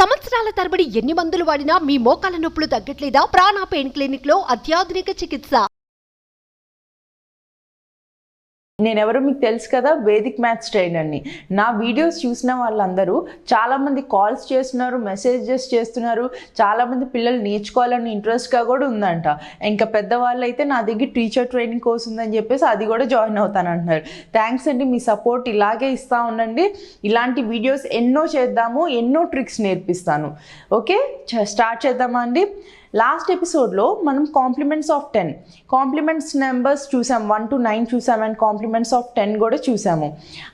సంవత్సరాల తరబడి ఎన్ని మందులు వాడినా మీ మోకాల నొప్పులు తగ్గట్లేదా? ప్రాణ పెయిన్ క్లినిక్ లో అత్యాధునిక చికిత్స. నేనెవరో మీకు తెలుసు కదా, వేదిక్ మ్యాథ్స్ ట్రైనర్ని. నా వీడియోస్ చూసిన వాళ్ళందరూ చాలామంది కాల్స్ చేస్తున్నారు, మెసేజెస్ చేస్తున్నారు. చాలామంది పిల్లలు నేర్చుకోవాలని ఇంట్రెస్ట్గా కూడా ఉందంట. ఇంకా పెద్దవాళ్ళు అయితే నా దగ్గర టీచర్ ట్రైనింగ్ కోర్స్ ఉందని చెప్పేసి అది కూడా జాయిన్ అవుతానంటున్నారు. థ్యాంక్స్ అండి, మీ సపోర్ట్ ఇలాగే ఇస్తూ ఉండండి. ఇలాంటి వీడియోస్ ఎన్నో చేద్దాము, ఎన్నో ట్రిక్స్ నేర్పిస్తాను. ఓకే, స్టార్ట్ చేద్దామా అండి? లాస్ట్ ఎపిసోడ్లో మనం కాంప్లిమెంట్స్ ఆఫ్ 10 కాంప్లిమెంట్స్ నెంబర్స్ చూసాం, 1 to 9 చూసాం, అండ్ కాంప్లిమెంట్స్ ఆఫ్ 10 కూడా చూసాము.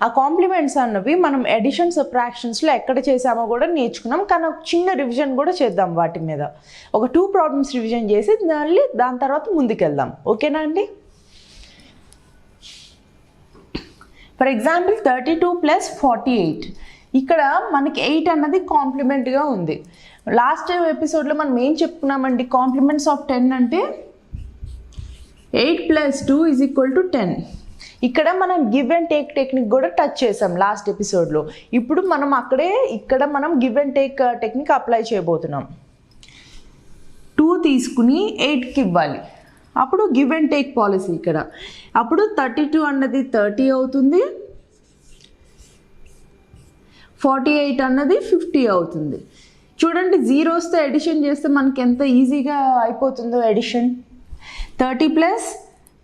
ఆ కాంప్లిమెంట్స్ అన్నవి మనం ఎడిషన్ సబ్ట్రాక్షన్స్లో ఎక్కడ చేసామో కూడా నేర్చుకున్నాం. కానీ ఒక చిన్న రివిజన్ కూడా చేద్దాం వాటి మీద. ఒక 2 ప్రాబ్లమ్స్ రివిజన్ చేసి దాని తర్వాత ముందుకెళ్దాం. ఓకేనా అండి? For example 32 + 48. ఇక్కడ మనకి 8 అన్నది కాంప్లిమెంట్గా ఉంది. లాస్ట్ ఎపిసోడ్లో మనం ఏం చెప్పుకున్నామండి? కాంప్లిమెంట్స్ ఆఫ్ 10 అంటే 8 + 2 = 10. ఇక్కడ మనం గివ్ అండ్ టేక్ టెక్నిక్ కూడా టచ్ చేసాం లాస్ట్ ఎపిసోడ్లో. ఇప్పుడు మనం ఇక్కడ మనం give and take technique apply చేయబోతున్నాం. 2 తీసుకుని 8కి ఇవ్వాలి. అప్పుడు గివ్ అండ్ టేక్ పాలసీ ఇక్కడ. అప్పుడు 32 అన్నది 30 అవుతుంది, 48 అన్నది 50 అవుతుంది. చూడండి, జీరోస్తో ఎడిషన్ చేస్తే మనకి ఎంత ఈజీగా అయిపోతుందో ఎడిషన్. 30 +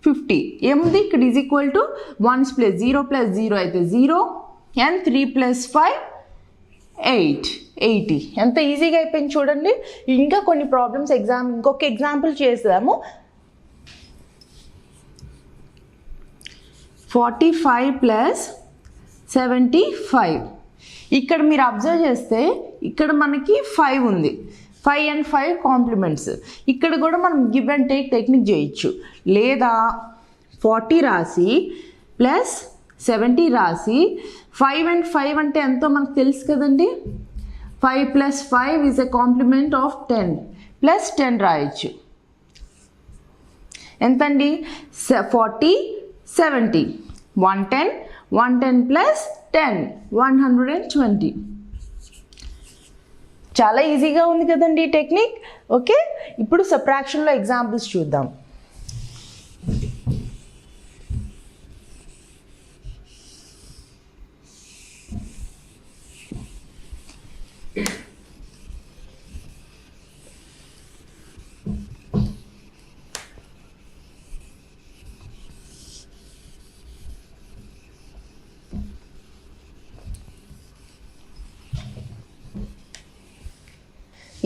50 ఏముంది ఇక్కడ? = 1's place. 0 + 0 అయితే 0, and 3 + 5 8, 80. ఎంత ఈజీగా అయిపోయింది చూడండి. ఇంకా కొన్ని ప్రాబ్లమ్స్ ఇంకొక ఎగ్జాంపుల్ చేద్దాము. 45 + 75. ఇక్కడ మీరు అబ్జర్వ్ చేస్తే ఇక్కడ మనకి 5 ఉంది. 5 and 5 కాంప్లిమెంట్స్. ఇక్కడ కూడా మనం గివ్ అండ్ టేక్ టెక్నిక్ చేయొచ్చు. లేదా 40 రాసి ప్లస్ 70 రాసి 5 and 5 అంటే ఎంతో మనకు తెలుసు కదండి. 5 + 5 is a complement of 10 + 10 రాయొచ్చు. ఎంతండి? 40, 70, 110, 110 + 10, 120. చాలా ఈజీగా ఉంది కదండి ఈ టెక్నిక్. ఓకే, ఇప్పుడు సబ్ట్రాక్షన్లో ఎగ్జాంపుల్స్ చూద్దాం.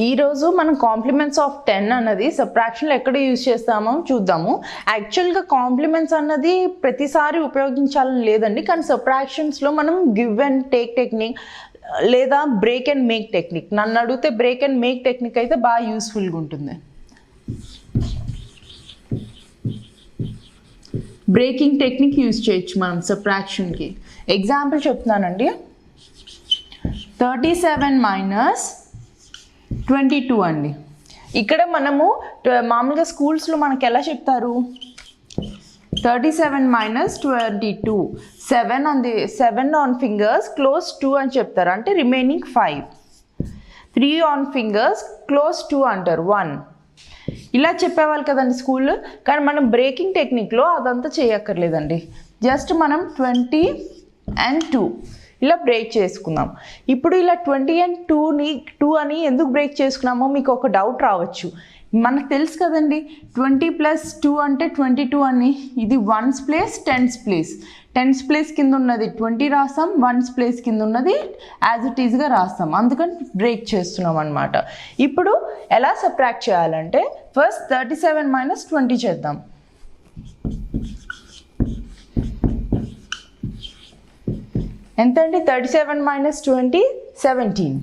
ఈరోజు మనం కాంప్లిమెంట్స్ ఆఫ్ 10 అన్నది సబ్ట్రాక్షన్లో ఎక్కడ యూజ్ చేస్తామో చూద్దాము. యాక్చువల్గా కాంప్లిమెంట్స్ అన్నది ప్రతిసారి ఉపయోగించాలని లేదండి, కానీ సబ్ట్రాక్షన్స్లో మనం గివ్ అండ్ టేక్ టెక్నిక్ లేదా బ్రేక్ అండ్ మేక్ టెక్నిక్, నన్ను అడిగితే బ్రేక్ అండ్ మేక్ టెక్నిక్ అయితే బాగా యూస్ఫుల్గా ఉంటుంది. బ్రేకింగ్ టెక్నిక్ యూజ్ చేయొచ్చు మనం సబ్ట్రాక్షన్కి. ఎగ్జాంపుల్ చెప్తున్నానండి. 37 - 22 అండి. ఇక్కడ మనము మామూలుగా స్కూల్స్లో మనకి ఎలా చెప్తారు? 37 - 22, 7 on fingers, close 2 అని చెప్తారు. అంటే రిమైనింగ్ 5. 3 on fingers, close 2 అంటారు, 1. ఇలా చెప్పేవాళ్ళు కదండి స్కూల్లో. కానీ మనం బ్రేకింగ్ టెక్నిక్లో అదంతా చేయక్కర్లేదండి. జస్ట్ మనం 20 and 2 ఇలా బ్రేక్ చేసుకుందాం. ఇప్పుడు ఇలా 20 and 2 అని ఎందుకు బ్రేక్ చేసుకున్నామో మీకు ఒక డౌట్ రావచ్చు. మనకు తెలుసు కదండి, 20 + 2 అంటే 22 అని. ఇది 1's place, 10's place. 10's place కింద ఉన్నది 20 రాస్తాం, 1's place కింద ఉన్నది యాజ్ ఇట్ ఈజ్గా రాస్తాం. అందుకని బ్రేక్ చేస్తున్నాం అనమాట. ఇప్పుడు ఎలా సబ్ట్రాక్ట్ చేయాలంటే ఫస్ట్ 37 - 20 చేద్దాం. ఎంతండి? 37 - 20, 17.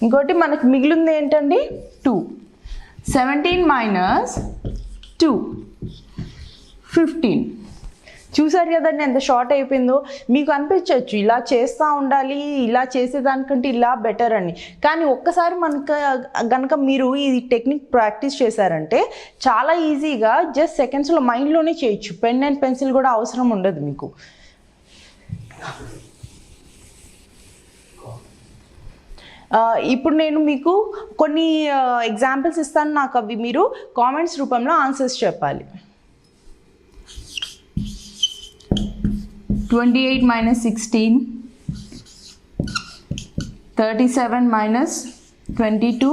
ఇంకోటి మనకు మిగిలింది ఏంటండి? 2. 17 - 2, 15. చూసారు కదండి ఎంత షార్ట్ అయిపోయిందో. మీకు అనిపించవచ్చు ఇలా చేస్తూ ఉండాలి, ఇలా చేసేదానికంటే ఇలా బెటర్ అని. కానీ ఒక్కసారి కనుక మీరు ఈ టెక్నిక్ ప్రాక్టీస్ చేశారంటే చాలా ఈజీగా జస్ట్ సెకండ్స్లో మైండ్లోనే చేయొచ్చు. పెన్ అండ్ పెన్సిల్ కూడా అవసరం ఉండదు మీకు. ఇప్పుడు నేను మీకు కొన్ని ఎగ్జాంపుల్స్ ఇస్తాను, నాకు అవి మీరు కామెంట్స్ రూపంలో ఆన్సర్స్ చెప్పాలి. 28 minus 16, 37 minus 22,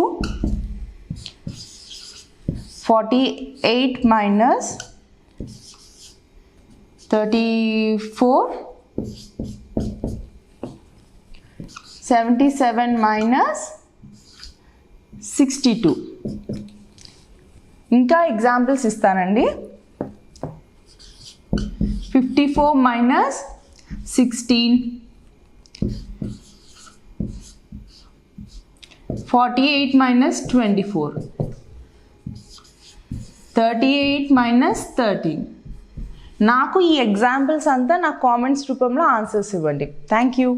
48 minus 34, 77 minus 62. ఇంకా ఎగ్జాంపుల్స్ ఇస్తానండి. 54 minus 16, 48 minus 24, 38 minus 13. నాకు ఈ ఎగ్జాంపుల్స్ అంతా నా కామెంట్స్ రూపంలో ఆన్సర్స్ ఇవ్వండి. Thank you.